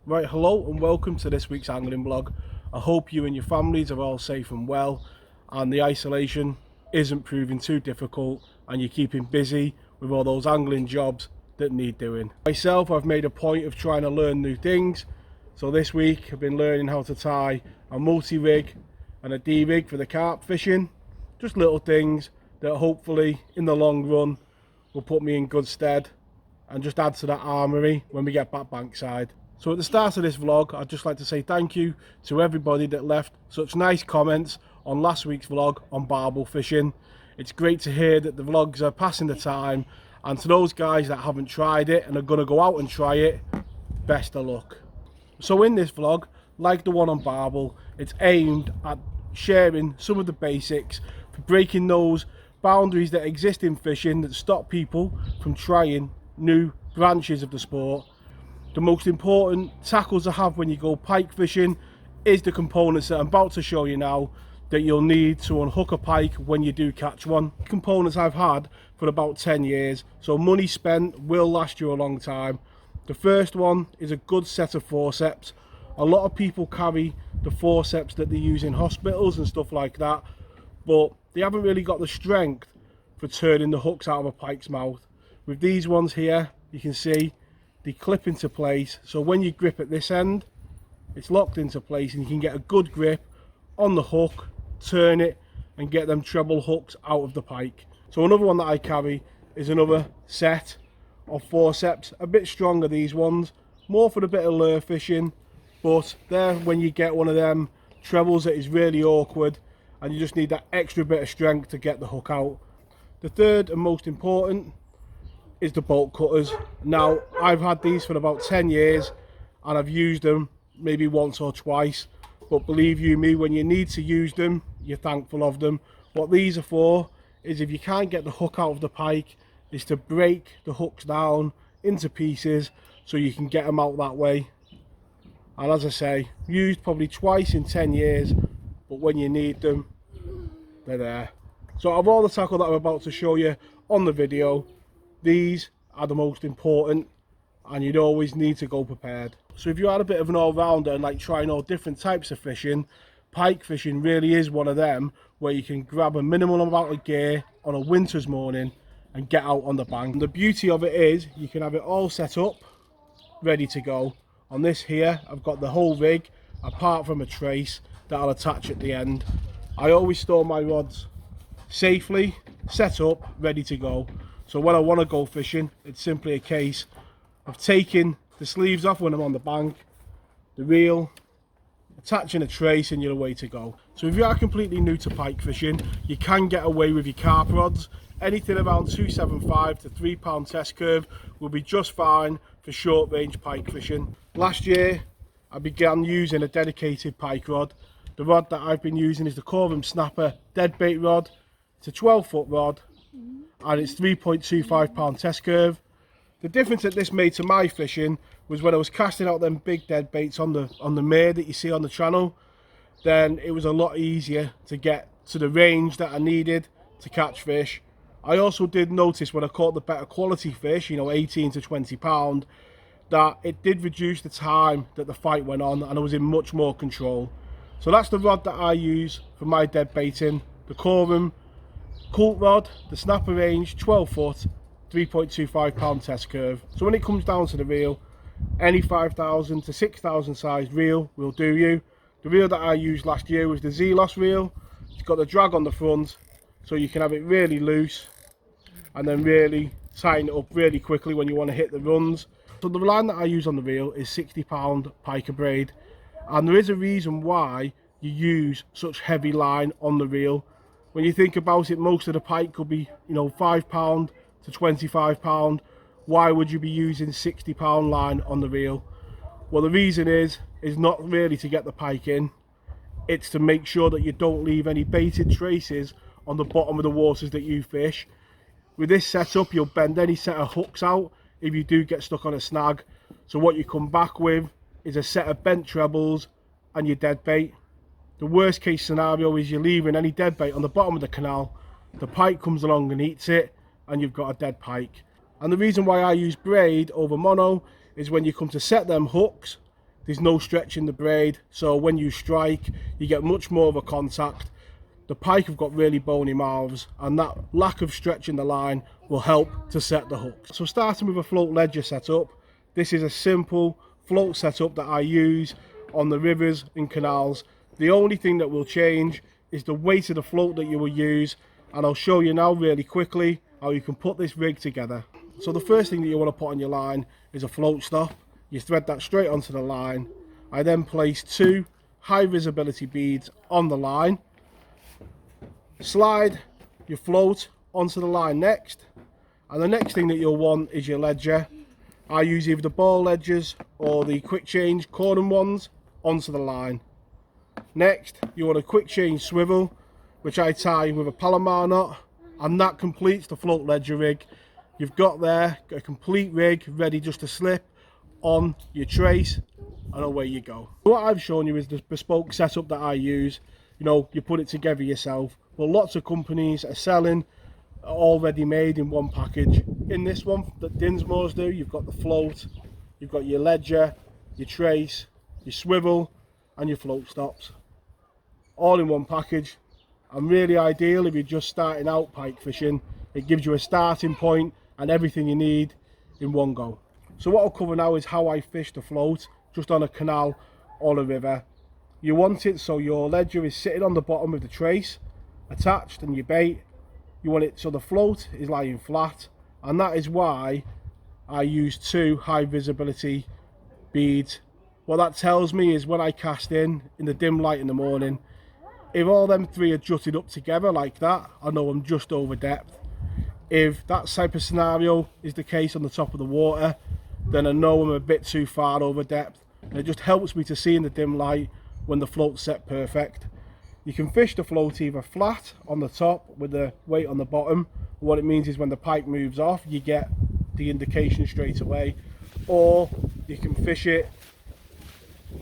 Right, hello and welcome to this week's angling vlog. I hope you and your families are all safe and well and the isolation isn't proving too difficult and you're keeping busy with all those angling jobs that need doing. Myself, I've made a point of trying to learn new things. So this week I've been learning how to tie a multi-rig and a D-rig for the carp fishing. Just little things that hopefully in the long run will put me in good stead and just add to that armoury when we get back bankside. So at the start of this vlog, I'd just like to say thank you to everybody that left such nice comments on last week's vlog on barbel fishing. It's great to hear that the vlogs are passing the time, and to those guys that haven't tried it and are going to go out and try it, best of luck. So in this vlog, like the one on barbel, it's aimed at sharing some of the basics for breaking those boundaries that exist in fishing that stop people from trying new branches of the sport. The most important tackles to have when you go pike fishing is the components that I'm about to show you now that you'll need to unhook a pike when you do catch one. Components I've had for about 10 years, so money spent will last you a long time. The first one is a good set of forceps. A lot of people carry the forceps that they use in hospitals and stuff like that, but they haven't really got the strength for turning the hooks out of a pike's mouth. With these ones here, you can see they clip into place, so when you grip at this end, it's locked into place and you can get a good grip on the hook, turn it and get them treble hooks out of the pike. So another one that I carry is another set of forceps, a bit stronger these ones, more for the bit of lure fishing, but they're when you get one of them trebles that is really awkward and you just need that extra bit of strength to get the hook out. The third and most important is the bolt cutters. Now I've had these for about 10 years and I've used them maybe once or twice, but believe you me, when you need to use them you're thankful of them. What these are for is if you can't get the hook out of the pike, is to break the hooks down into pieces so you can get them out that way. And as I say, used probably twice in 10 years, but when you need them they're there. So of all the tackle that I'm about to show you on the video, these are the most important and you'd always need to go prepared. So if you are a bit of an all-rounder and like trying all different types of fishing, pike fishing really is one of them where you can grab a minimal amount of gear on a winter's morning and get out on the bank. And the beauty of it is you can have it all set up, ready to go. On this here, I've got the whole rig apart from a trace that I'll attach at the end. I always store my rods safely, set up, ready to go. So when I want to go fishing, it's simply a case of taking the sleeves off when I'm on the bank, the reel, attaching a trace and you're away to go. So if you are completely new to pike fishing, you can get away with your carp rods. Anything around 275 to 3 pound test curve will be just fine for short range pike fishing. Last year I began using a dedicated pike rod. The rod that I've been using is the Corum Snapper deadbait rod. It's a 12-foot rod and it's 3.25 pound test curve. The difference that this made to my fishing was when I was casting out them big dead baits on the mere that you see on the channel, then it was a lot easier to get to the range that I needed to catch fish. I also did notice when I caught the better quality fish, you know, 18 to 20 pound, that it did reduce the time that the fight went on and I was in much more control. So that's the rod that I use for my dead baiting, the Corum Cult rod, the Snapper range, 12 foot, 3.25 pound test curve. So when it comes down to the reel, any 5,000 to 6,000 size reel will do you. The reel that I used last year was the Zelos reel. It's got the drag on the front, so you can have it really loose and then really tighten it up really quickly when you want to hit the runs. So the line that I use on the reel is 60 pound piker braid, and there is a reason why you use such heavy line on the reel. When you think about it, most of the pike could be, you know, 5 pound to 25 pound. Why would you be using 60 pound line on the reel? Well, the reason is not really to get the pike in, it's to make sure that you don't leave any baited traces on the bottom of the waters that you fish. With this setup, you'll bend any set of hooks out if you do get stuck on a snag. So what you come back with is a set of bent trebles and your dead bait. The worst case scenario is you're leaving any dead bait on the bottom of the canal, the pike comes along and eats it, and you've got a dead pike. And the reason why I use braid over mono is when you come to set them hooks, there's no stretch in the braid, so when you strike you get much more of a contact. The pike have got really bony mouths, and that lack of stretch in the line will help to set the hook. So starting with a float ledger setup, this is a simple float setup that I use on the rivers and canals. The only thing that will change is the weight of the float that you will use, and I'll show you now really quickly how you can put this rig together. So the first thing that you want to put on your line is a float stop. You thread that straight onto the line. I then place 2 high visibility beads on the line. Slide your float onto the line next, and the next thing that you'll want is your ledger. I use either the ball ledgers or the quick change cordon ones onto the line. Next, you want a quick change swivel, which I tie with a Palomar knot, and that completes the float ledger rig. You've got there a complete rig ready just to slip on your trace, and away you go. What I've shown you is the bespoke setup that I use. You know, you put it together yourself, but lots of companies are selling already made in one package. In this one that Dinsmore's do, you've got the float, you've got your ledger, your trace, your swivel and your float stops, all in one package, and really ideal if you're just starting out pike fishing. It gives you a starting point and everything you need in one go. So what I'll cover now is how I fish the float just on a canal or a river. You want it so your ledger is sitting on the bottom of the trace attached, and your bait, you want it so the float is lying flat, and that is why I use 2 high visibility beads. What that tells me is when I cast in the dim light in the morning, if all them 3 are jutted up together like that, I know I'm just over depth. If that type of scenario is the case on the top of the water, then I know I'm a bit too far over depth, and it just helps me to see in the dim light when the float's set perfect. You can fish the float either flat on the top with the weight on the bottom. What it means is when the pike moves off, you get the indication straight away, or you can fish it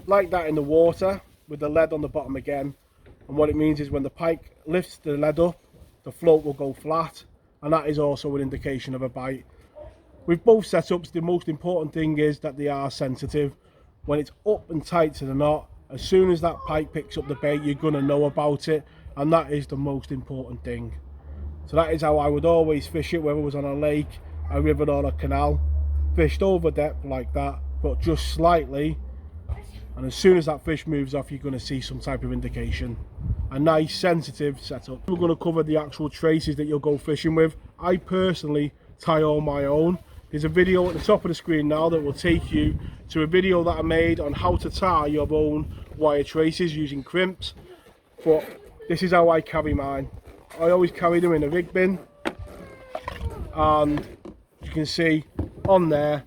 like that in the water with the lead on the bottom again, and what it means is when the pike lifts the lead up, the float will go flat, and that is also an indication of a bite. With both setups, the most important thing is that they are sensitive. When it's up and tight to the knot, as soon as that pike picks up the bait, you're going to know about it, and that is the most important thing. So that is how I would always fish it, whether it was on a lake, a river or a canal. Fished over depth like that, but just slightly, and as soon as that fish moves off, you're going to see some type of indication. A nice sensitive setup. We're going to cover the actual traces that you'll go fishing with. I personally tie all my own. There's a video at the top of the screen now that will take you to a video that I made on how to tie your own wire traces using crimps, but this is how I carry mine. I always carry them in a rig bin, and you can see on there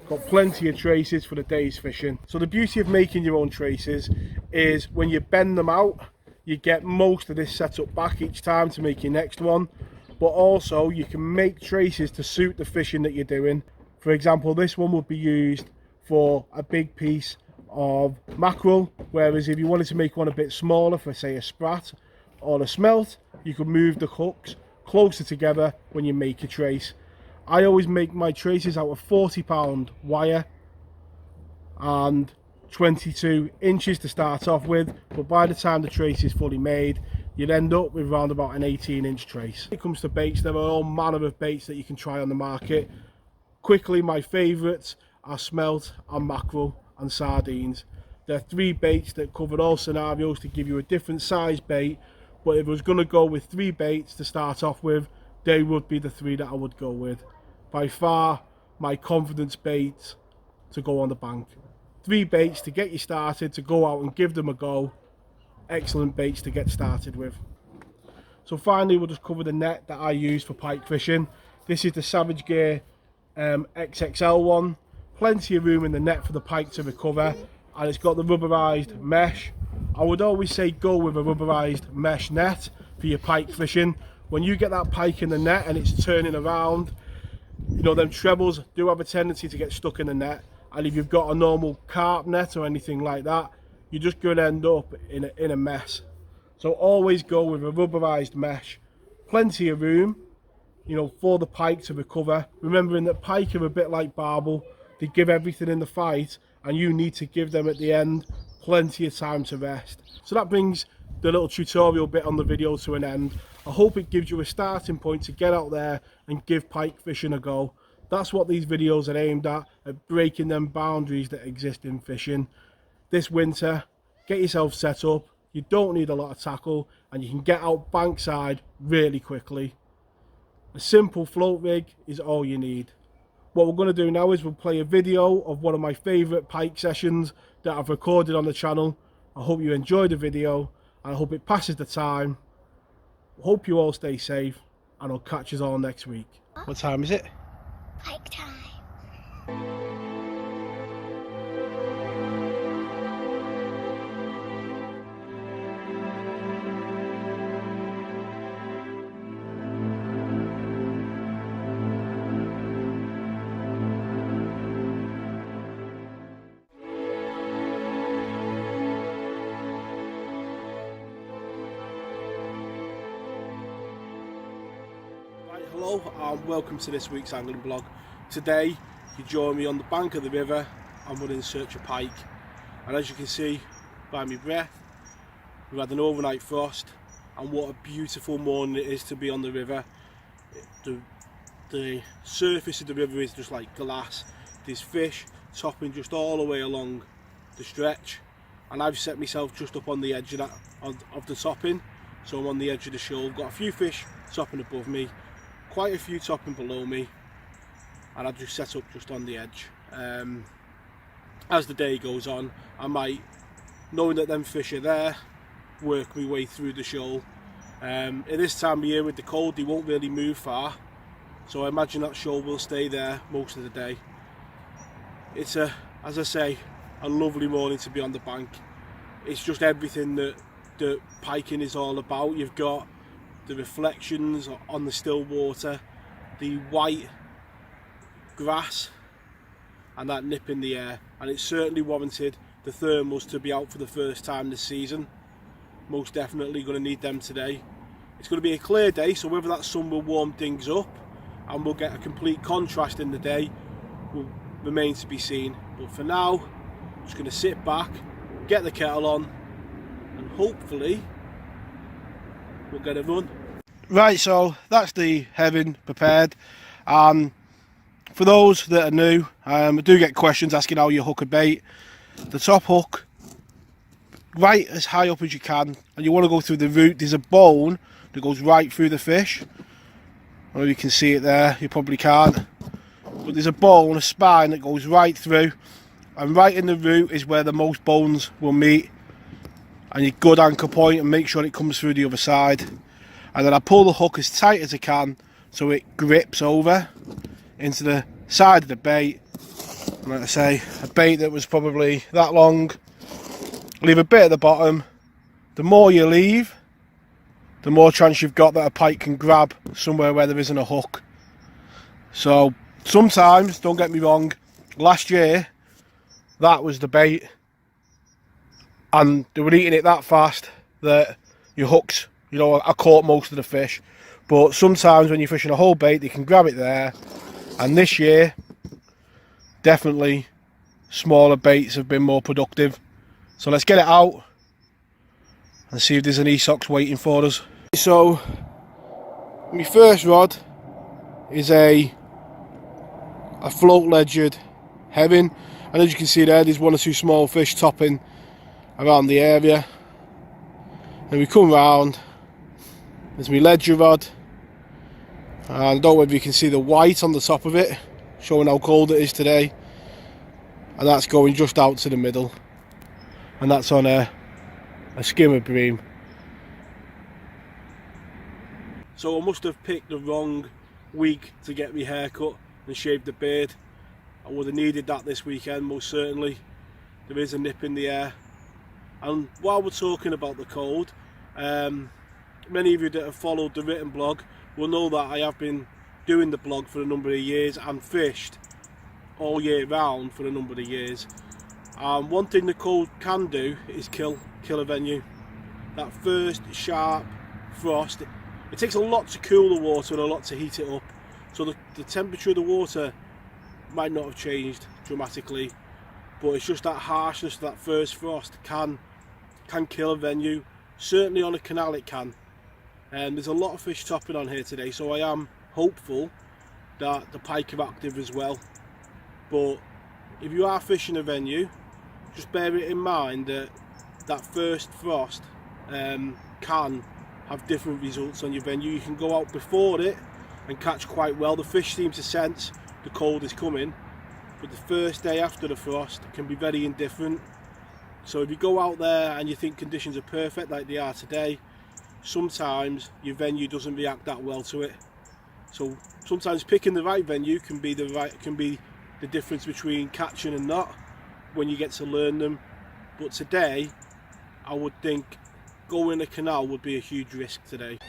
got plenty of traces for the day's fishing. So the beauty of making your own traces is when you bend them out, you get most of this setup back each time to make your next one, but also you can make traces to suit the fishing that you're doing. For example, this one would be used for a big piece of mackerel, whereas if you wanted to make one a bit smaller for say a sprat or a smelt, you could move the hooks closer together when you make your trace. I always make my traces out of 40-pound wire and 22 inches to start off with, but by the time the trace is fully made, you'd end up with around about an 18-inch trace. When it comes to baits, there are all manner of baits that you can try on the market. Quickly, my favourites are smelt and mackerel and sardines. They're 3 baits that cover all scenarios to give you a different size bait, but if I was going to go with 3 baits to start off with, they would be the 3 that I would go with. By far my confidence baits to go on the bank. 3 baits to get you started, to go out and give them a go. Excellent baits to get started with. So finally, we'll just cover the net that I use for pike fishing. This is the Savage Gear XXL one. Plenty of room in the net for the pike to recover, and it's got the rubberized mesh. I would always say go with a rubberized mesh net for your pike fishing. When you get that pike in the net and it's turning around, you know, them trebles do have a tendency to get stuck in the net, and if you've got a normal carp net or anything like that, you're just going to end up in a mess. So always go with a rubberized mesh. Plenty of room, you know, for the pike to recover. Remembering that pike are a bit like barbel. They give everything in the fight, and you need to give them at the end plenty of time to rest. So that brings the little tutorial bit on the video to an end. I hope it gives you a starting point to get out there and give pike fishing a go. That's what these videos are aimed at breaking them boundaries that exist in fishing. This winter, get yourself set up. You don't need a lot of tackle and you can get out bankside really quickly. A simple float rig is all you need. What we're going to do now is we'll play a video of one of my favourite pike sessions that I've recorded on the channel. I hope you enjoy the video and I hope it passes the time. Hope you all stay safe and I'll catch you all next week. What time is it? Pike time. Hello and welcome to this week's angling blog. Today you join me on the bank of the river and we're in search of pike, and as you can see by my breath, we've had an overnight frost and what a beautiful morning it is to be on the river. The surface of the river is just like glass. There's fish topping just all the way along the stretch, and I've set myself just up on the edge of the topping, so I'm on the edge of the shoal. Got a few fish topping above me, quite a few topping below me, and I've just set up just on the edge. As the day goes on, I might, knowing that them fish are there, work my way through the shoal. At this time of year with the cold, they won't really move far, so I imagine that shoal will stay there most of the day. It's as I say, a lovely morning to be on the bank. It's just everything that piking is all about. You've got the reflections on the still water, the white grass and that nip in the air, and it's certainly warranted the thermals to be out for the first time this season. Most definitely going to need them today. It's going to be a clear day, so whether that sun will warm things up and we'll get a complete contrast in the day will remain to be seen. But for now, I'm just going to sit back, get the kettle on, and hopefully we'll get a run. Right, so that's the herring prepared. For those that are new, I do get questions asking how you hook a bait. The top hook right as high up as you can, and you want to go through the root. There's a bone that goes right through the fish. I don't know if you can see it there, you probably can't, but there's a bone, a spine that goes right through, and right in the root is where the most bones will meet, and you good anchor point and make sure it comes through the other side. And then I pull the hook as tight as I can so it grips over into the side of the bait. And like I say, a bait that was probably that long, leave a bit at the bottom. The more you leave, the more chance you've got that a pike can grab somewhere where there isn't a hook. So sometimes, don't get me wrong, last year that was the bait and they were eating it that fast that your hooks, you know, I caught most of the fish. But sometimes when you're fishing a whole bait, they can grab it there. And this year, definitely smaller baits have been more productive. So let's get it out and see if there's an e-socks waiting for us. So my first rod is a float ledgered herring, and as you can see there, there's one or two small fish topping around the area. And we come round, there's my ledger rod, and I don't know whether you can see the white on the top of it, showing how cold it is today, and that's going just out to the middle, and that's on a skimmer bream. So I must have picked the wrong week to get my hair cut and shaved the beard. I would have needed that this weekend, most certainly. There is a nip in the air. And while we're talking about the cold, many of you that have followed the written blog will know that I have been doing the blog for a number of years and fished all year round for a number of years. One thing the cold can do is kill a venue. That first sharp frost, it takes a lot to cool the water and a lot to heat it up. So the temperature of the water might not have changed dramatically, but it's just that harshness, that first frost can kill a venue. Certainly on a canal it can. And there's a lot of fish topping on here today, so I am hopeful that the pike are active as well. But if you are fishing a venue, just bear it in mind that that first frost can have different results on your venue. You can go out before it and catch quite well. The fish seem to sense the cold is coming, but the first day after the frost can be very indifferent. So if you go out there and you think conditions are perfect like they are today, sometimes your venue doesn't react that well to it. So sometimes picking the right venue can be the difference between catching and not, when you get to learn them. But today I would think going a canal would be a huge risk today.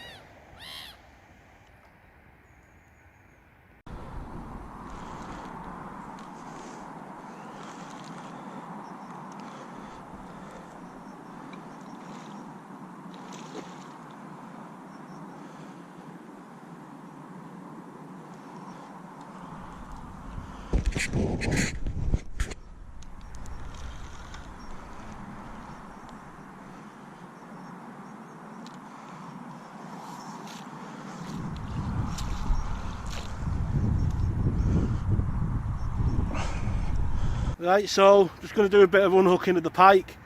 Right, so just going to do a bit of unhooking of the pike.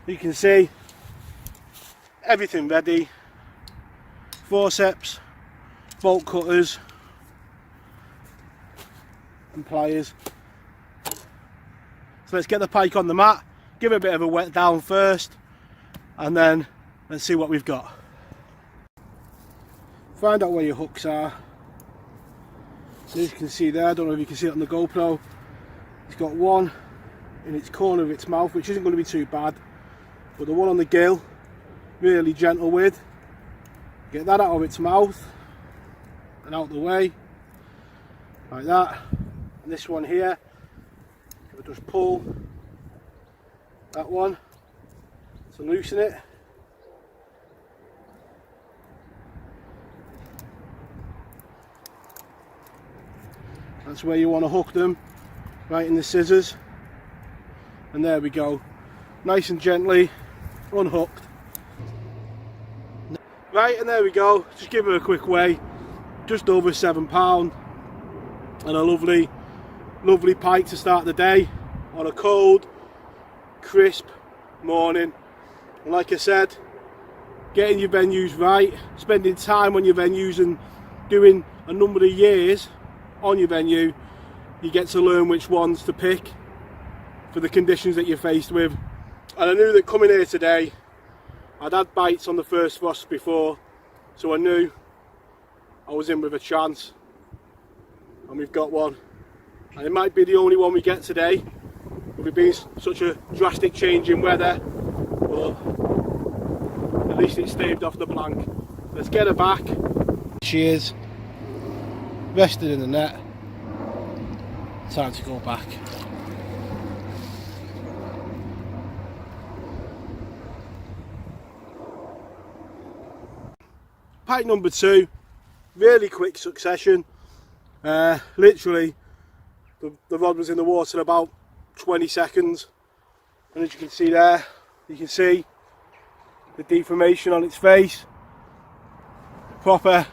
You can see everything ready: forceps, bolt cutters and pliers. So let's get the pike on the mat, give it a bit of a wet down first, and then let's see what we've got. Find out where your hooks are. As you can see there, I don't know if you can see it on the GoPro, it's got one in its corner of its mouth, which isn't going to be too bad, but the one on the gill, really gentle with. Get that out of its mouth and out the way, like that. And this one here, if I just pull that one to loosen it, that's where you want to hook them, right in the scissors. And there we go, nice and gently unhooked. Right, and there we go, just give it a quick weigh, just over £7, and a lovely pike to start the day on a cold, crisp morning. And like I said, getting your venues right, spending time on your venues and doing a number of years on your venue, you get to learn which ones to pick for the conditions that you're faced with. And I knew that coming here today, I'd had bites on the first frost before, so I knew I was in with a chance, and we've got one. And it might be the only one we get today, with it being such a drastic change in weather, but at least it staved off the plank. Let's get her back. She is rested in the net. Time to go back. Pike number 2, really quick succession. Literally, the rod was in the water in about 20 seconds, and as you can see there, you can see the deformation on its face. Proper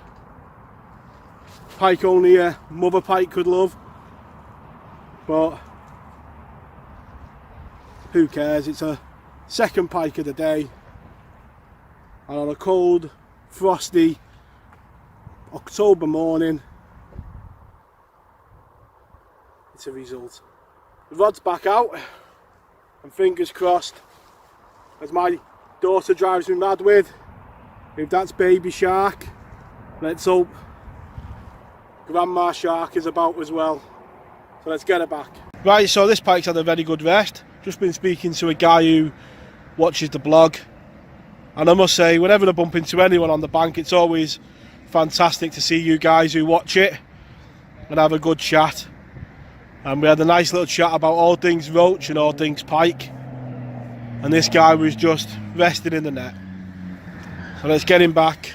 pike only a mother pike could love, but who cares? It's a second pike of the day, and on a cold, frosty October morning, it's a result. The rod's back out, and fingers crossed, as my daughter drives me mad with, if that's baby shark, let's hope grandma shark is about as well. So let's get her back. Right, so this pike's had a very good rest. Just been speaking to a guy who watches the blog, and I must say, whenever I bump into anyone on the bank, it's always fantastic to see you guys who watch it and have a good chat. And we had a nice little chat about all things roach and all things pike, and this guy was just resting in the net. So let's get him back.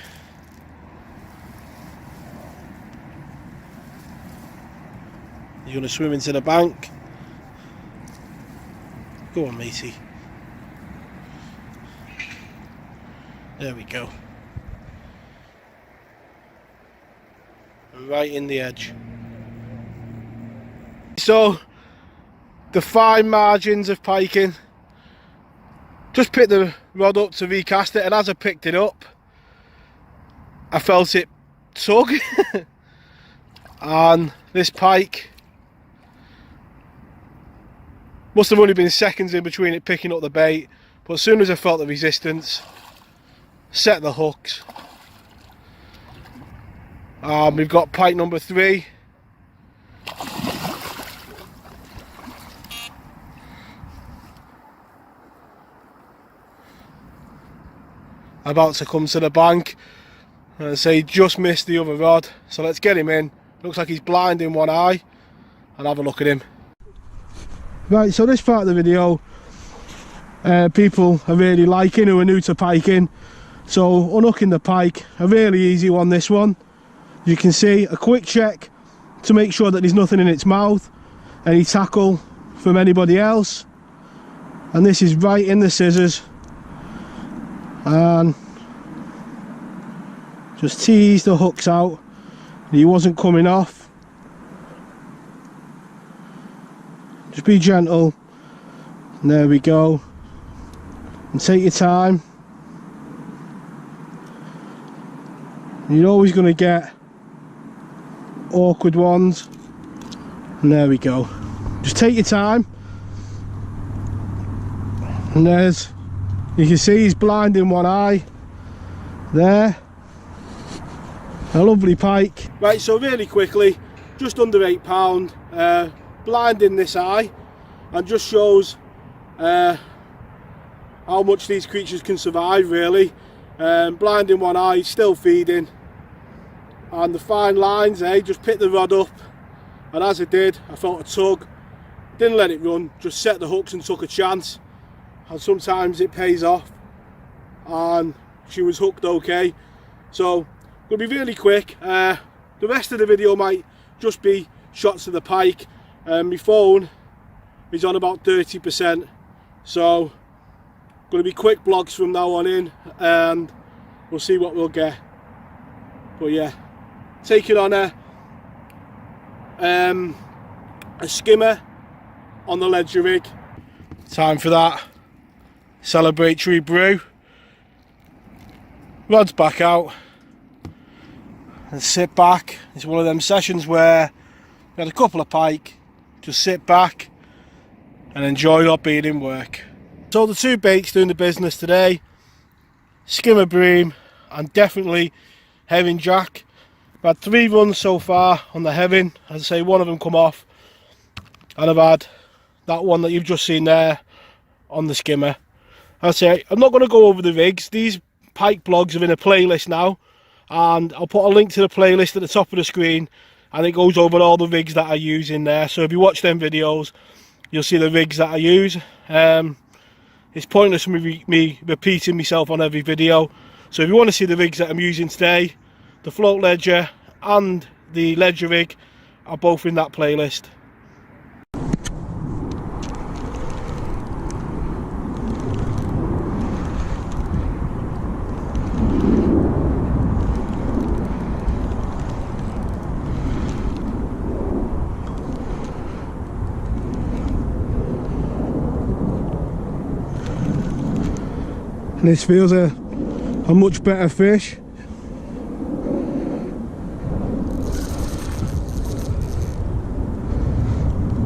You're going to swim into the bank. Go on, matey. There we go. Right in the edge. So, the fine margins of piking. Just picked the rod up to recast it, and as I picked it up, I felt it tug. And this pike must have only been seconds in between it picking up the bait, but as soon as I felt the resistance, set the hooks. We've got pike number 3. About to come to the bank, and say just missed the other rod, so let's get him in. Looks like he's blind in one eye, and have a look at him. Right, so this part of the video people are really liking who are new to piking. So unhooking the pike, a really easy one, this one. You can see a quick check to make sure that there's nothing in its mouth, any tackle from anybody else, and this is right in the scissors, and just tease the hooks out. He wasn't coming off. Just be gentle, and there we go, and take your time. You're always going to get awkward ones, and there we go. Just take your time, and there's, you can see he's blind in one eye there. A lovely pike. Right, so really quickly, just under £8, blind in this eye, and just shows how much these creatures can survive, really. Blind in one eye, still feeding, and the fine lines, just picked the rod up, and as I did, I felt a tug, didn't let it run, just set the hooks and took a chance, and sometimes it pays off, and she was hooked okay. So going to be really quick. The rest of the video might just be shots of the pike. My phone is on about 30%, so going to be quick vlogs from now on in, and we'll see what we'll get. But yeah, taking on a skimmer on the ledger rig. Time for that celebratory brew. Rod's back out, and sit back. It's one of them sessions where we had a couple of pike, just sit back and enjoy not being in work. So the 2 baits doing the business today, skimmer bream and definitely herring jack. I've had 3 runs so far on the herring. As I say, one of them come off, and I've had that one that you've just seen there on the skimmer. I say I'm not going to go over the rigs. These pike blogs are in a playlist now, and I'll put a link to the playlist at the top of the screen, and it goes over all the rigs that I use in there. So if you watch them videos, you'll see the rigs that I use. It's pointless me repeating myself on every video. So if you want to see the rigs that I'm using today, the float ledger and the ledger rig are both in that playlist. This feels a much better fish.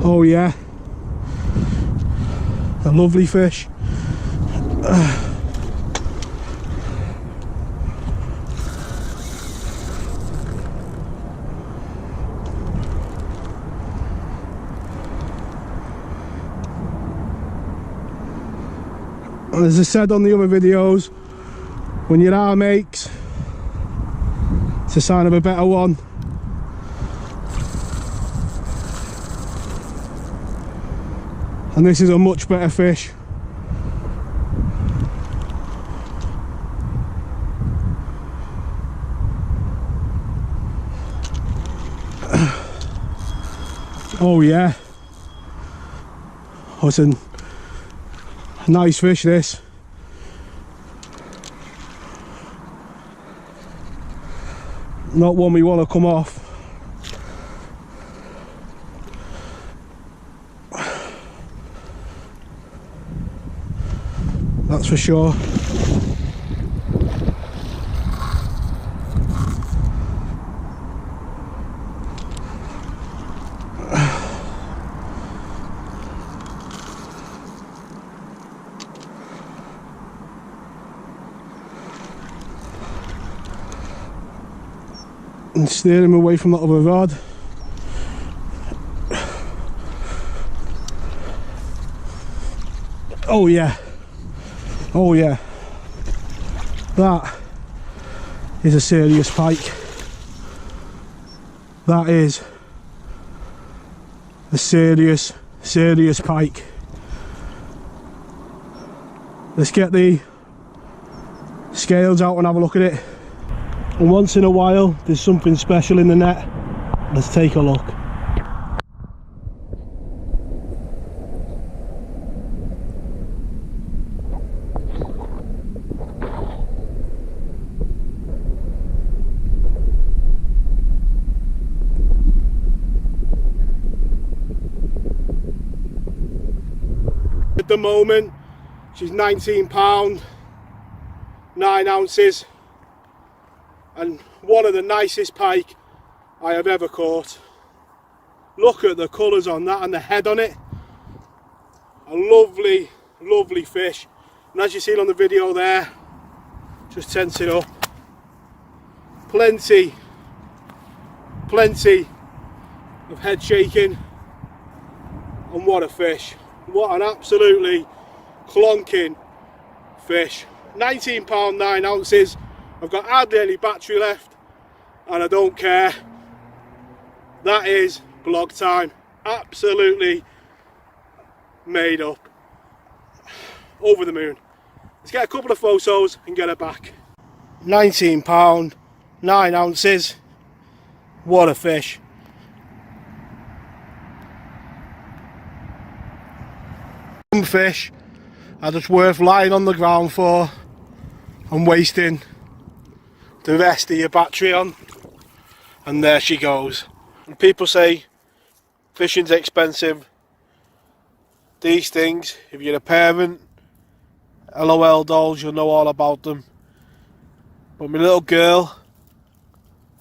Oh yeah, a lovely fish. And as I said on the other videos, when your arm aches, it's a sign of a better one. And this is a much better fish. Oh yeah. Listen, Nice fish this. Not one we want to come off. That's for sure. And steer him away from that other rod. Oh yeah, oh yeah, that is a serious pike. That is a serious pike. Let's get the scales out and have a look at it. And once in a while there's something special in the net. Let's take a look. At the moment she's £19, 9 ounces. And one of the nicest pike I have ever caught. Look at the colours on that and the head on it. A lovely, lovely fish. And as you seen on the video there, just tense it up. Plenty of head shaking. And what a fish. What an absolutely clonking fish. £19, 9 ounces. I've got hardly any battery left and I don't care. That is blog time. Absolutely made up. Over the moon. Let's get a couple of photos and get her back. £19, 9 ounces. What a fish. Some fish are just worth lying on the ground for and wasting the rest of your battery on. And there she goes. And people say fishing's expensive. These things, if you're a parent, LOL dolls, you'll know all about them. But my little girl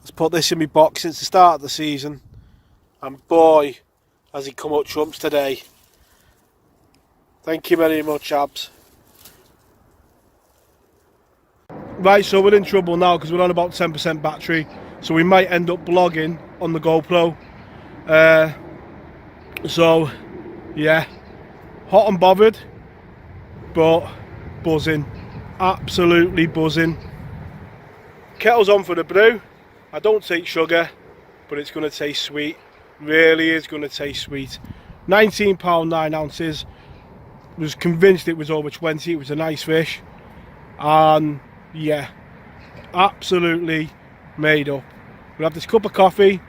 has put this in my box since the start of the season, and boy has he come up trumps today. Thank you very much, Abs. Right, so we're in trouble now because we're on about 10% battery, so we might end up vlogging on the GoPro. So yeah, hot and bothered, but buzzing, absolutely buzzing. Kettle's on for the brew. I don't take sugar, but it's going to taste sweet. Really is going to taste sweet. £19, 9 ounces. Was convinced it was over 20. It was a nice fish, and yeah, absolutely made up. We'll have this cup of coffee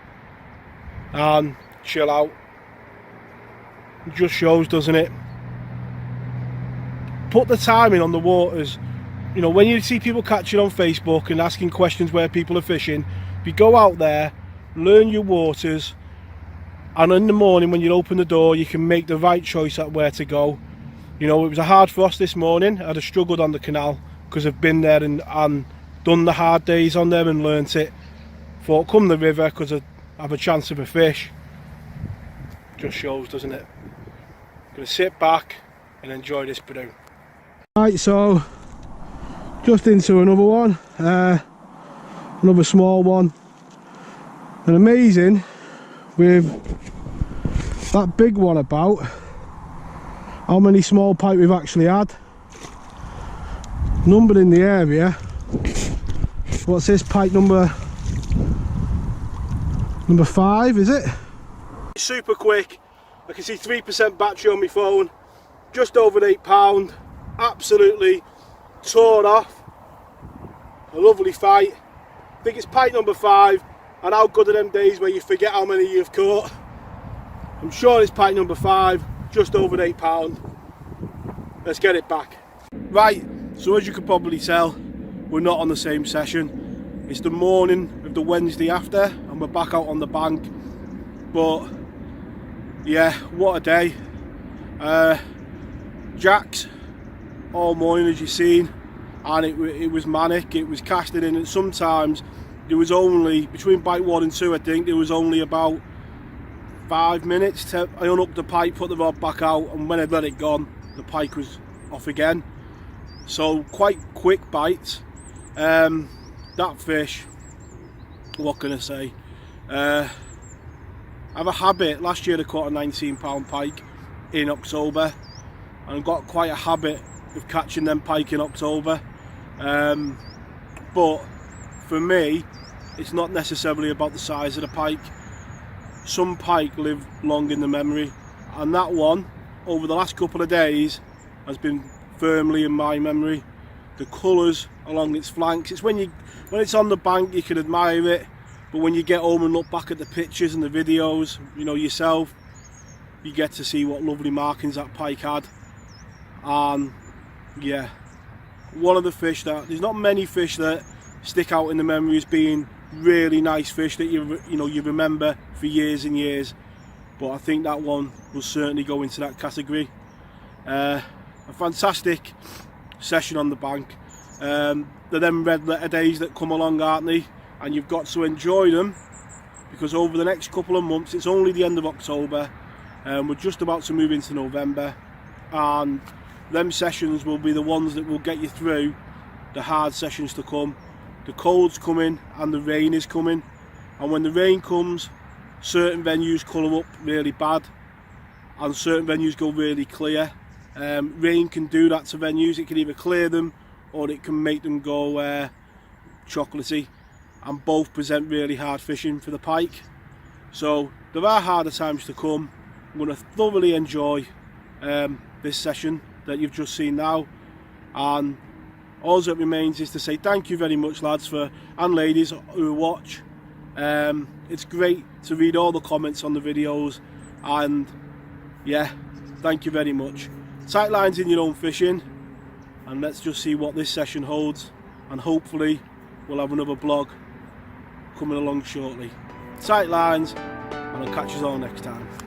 and chill out. It just shows, doesn't it? Put the timing on the waters. You know, when you see people catching on Facebook and asking questions where people are fishing, if you go out there, learn your waters, and in the morning when you open the door, you can make the right choice at where to go. You know, it was a hard frost this morning. I'd have struggled on the canal because I've been there and done the hard days on there and learnt it. Thought come the river because I have a chance of a fish. Just shows, doesn't it? Gonna sit back and enjoy this brew. Right, so just into another one, another small one. And amazing with that big one about how many small pike we've actually had. Numbered in the area. What's this, pike number 5, is it? Super quick. I can see 3% battery on my phone. Just over £8. Absolutely tore off. A lovely fight. I think it's pike number 5. And how good are them days where you forget how many you've caught? I'm sure it's pike number 5. Just over £8. let's get it back. Right, so as you could probably tell, we're not on the same session. It's the morning of the Wednesday after and we're back out on the bank. But yeah, what a day. Jacks all morning, as you've seen, and it was manic. It was casting in, and sometimes there was only, between bite 1 and 2 I think, there was only about 5 minutes to, I unhooked the pike, put the rod back out, and when I'd let it gone, the pike was off again. So quite quick bites. That fish, what can I say, I have a habit. Last year I caught a 19-pound pike in October, and got quite a habit of catching them pike in October. But for me, it's not necessarily about the size of the pike. Some pike live long in the memory, and that one over the last couple of days has been firmly in my memory. The colours along its flanks, it's when it's on the bank you can admire it, but when you get home and look back at the pictures and the videos, you know, yourself, you get to see what lovely markings that pike had. And yeah, one of the fish that, there's not many fish that stick out in the memory as being really nice fish that you remember for years and years, but I think that one will certainly go into that category. A fantastic session on the bank. They're them red letter days that come along, aren't they? And you've got to enjoy them, because over the next couple of months, it's only the end of October, we're just about to move into November, and them sessions will be the ones that will get you through the hard sessions to come. The cold's coming and the rain is coming, and when the rain comes, certain venues colour up really bad and certain venues go really clear. Rain can do that to venues. It can either clear them or it can make them go chocolatey, and both present really hard fishing for the pike. So there are harder times to come. I'm going to thoroughly enjoy this session that you've just seen now, and all that remains is to say thank you very much, lads, and ladies who watch. It's great to read all the comments on the videos, and yeah, thank you very much. Tight lines in your own fishing, and let's just see what this session holds, and hopefully we'll have another vlog coming along shortly. Tight lines, and I'll catch you all next time.